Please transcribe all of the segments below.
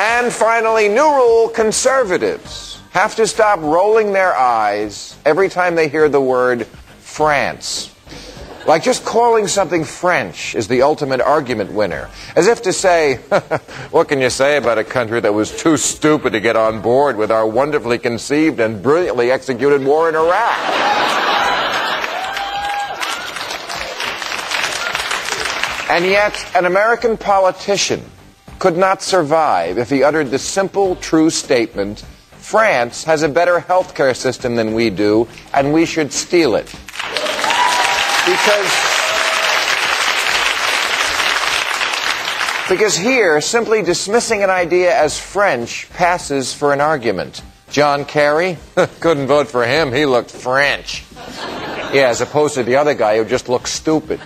And finally, new rule, conservatives have to stop rolling their eyes every time they hear the word France. Like just calling something French is the ultimate argument winner. As if to say, what can you say about a country that was too stupid to get on board with our wonderfully conceived and brilliantly executed war in Iraq? And yet, an American politician could not survive if he uttered the simple, true statement, France has a better healthcare system than we do, and we should steal it. Because here, simply dismissing an idea as French passes for an argument. John Kerry? Couldn't vote for him. He looked French. Yeah, as opposed to the other guy who just looked stupid.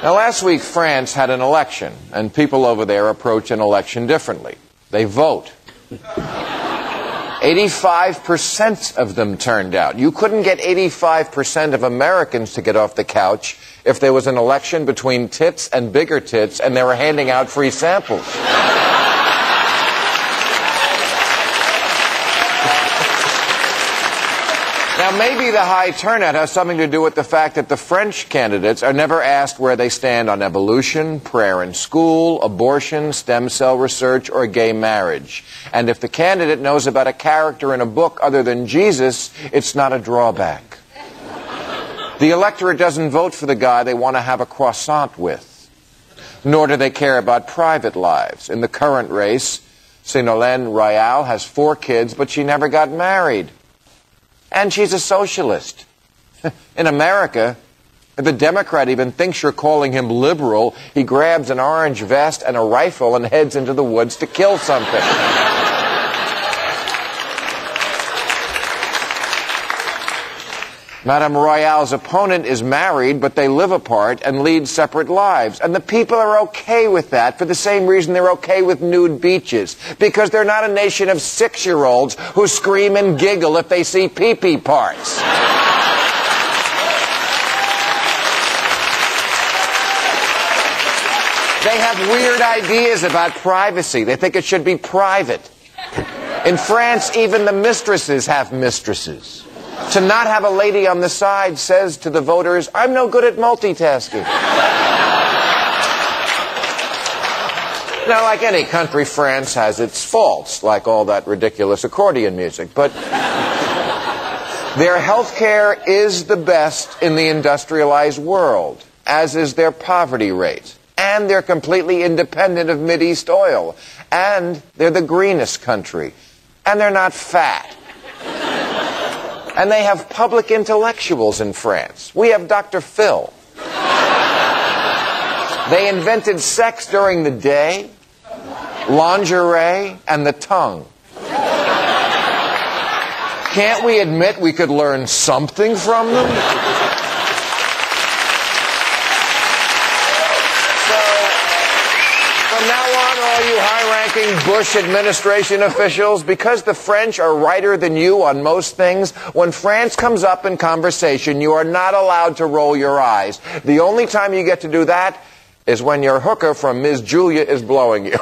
Now, last week, France had an election, and people over there approach an election differently. They vote. 85% of them turned out. You couldn't get 85% of Americans to get off the couch if there was an election between tits and bigger tits and they were handing out free samples. Now, maybe the high turnout has something to do with the fact that the French candidates are never asked where they stand on evolution, prayer in school, abortion, stem cell research, or gay marriage. And if the candidate knows about a character in a book other than Jesus, it's not a drawback. The electorate doesn't vote for the guy they want to have a croissant with. Nor do they care about private lives. In the current race, Ségolène Royal has 4 kids, but she never got married. And she's a socialist. In America, if a Democrat even thinks you're calling him liberal, he grabs an orange vest and a rifle and heads into the woods to kill something. Madame Royale's opponent is married, but they live apart and lead separate lives. And the people are okay with that for the same reason they're okay with nude beaches. Because they're not a nation of 6-year-olds who scream and giggle if they see pee-pee parts. They have weird ideas about privacy. They think it should be private. In France, even the mistresses have mistresses. To not have a lady on the side says to the voters, I'm no good at multitasking. Now, like any country, France has its faults, like all that ridiculous accordion music. But their health care is the best in the industrialized world, as is their poverty rate. And they're completely independent of Mideast oil. And they're the greenest country. And they're not fat. And they have public intellectuals in France. We have Dr. Phil. They invented sex during the day, lingerie, and the tongue. Can't we admit we could learn something from them? From now on, all you high-ranking Bush administration officials, because the French are righter than you on most things, when France comes up in conversation, you are not allowed to roll your eyes. The only time you get to do that is when your hooker from Ms. Julia is blowing you.